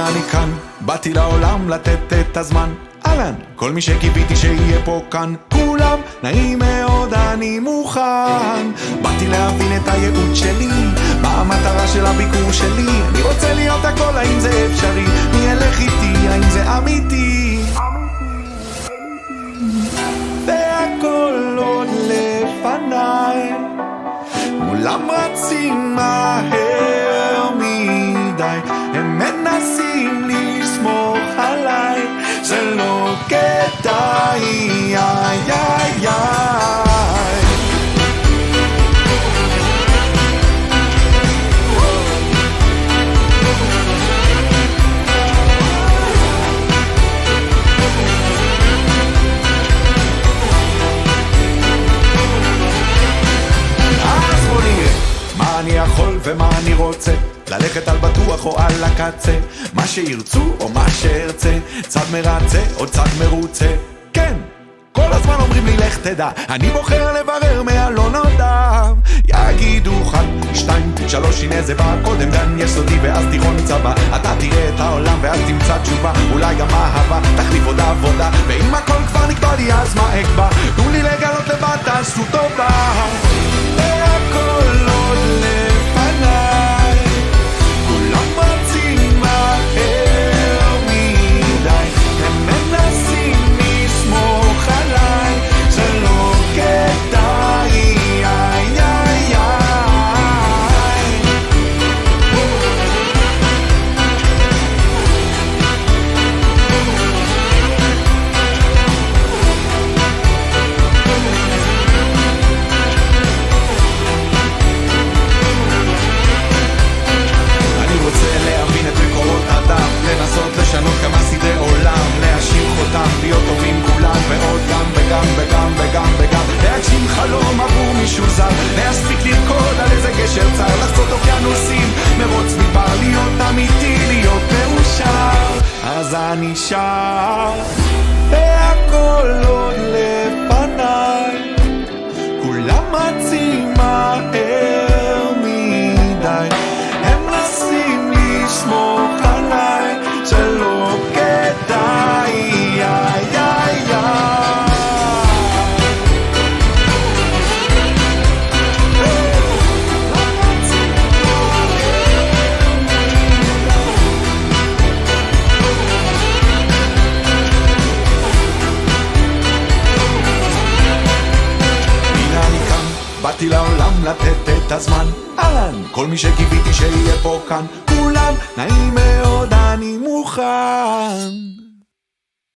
הנה אני כאן, באתי לעולם לתת את הזמן. אהלן, כל מי שקיוויתי שיהיה פה כאן, כולם נעים מאוד, אני מוכן. באתי להבין את הייעוד שלי, מה המטרה של הביקור שלי. אני רוצה להיות הכל, האם זה אפשרי? מי ילך איתי, האם זה אמיתי? והכל עוד לפניי, כולם רצים מהר מדי, הם מנסים לסמוך עליי, זה לא כדאי, איי איי איי. אז בוא נראה מה אני יכול ומה אני רוצה, ללכת על בטוח או על הקצה, מה שירצו או מה שארצה, צד מרצה או צד מרוצה. כן, כל הזמן אומרים לי לך תדע, אני בוחר לברר מהלא נודע. יגידו 1, 2, 3, הנה זה בא, קודם גן יסודי ואז תיכון צבא. אתה תראה את העולם ואז תמצא תשובה, אולי גם אהבה תחליף עוד עבודה. ואם הכל כבר נקבע לי אז מה אקבע, תנו לי לגלות לבד, תעשו טובה. והכל עוד לפניי, כולם רצים מהר מדי, הם מנסים לסמוך עליי, זה לא כדאי, איי איי איי. לנסות לשנות כמה סדרי עולם, להשאיר חותם, להיות טובים כולם, ועוד גם וגם וגם וגם וגם, להגשים חלום עבור מישהו זר, להספיק לרקוד על איזה גשר צר, לחצות אוקיינוסים, מרוץ מדבר, להיות אמיתי, להיות מאושר. אז אני שר, והכל עוד לפניי, כולם רצים מהר מדי, הם מנסים לשמוך עליי, זה לא כדאי, איי איי איי. הנה אני כאן, באתי לעולם לתת את הזמן. אהלן, כל מי שקיוויתי שיהיה פה כאן, כולם נעים מאוד, אני מוכן.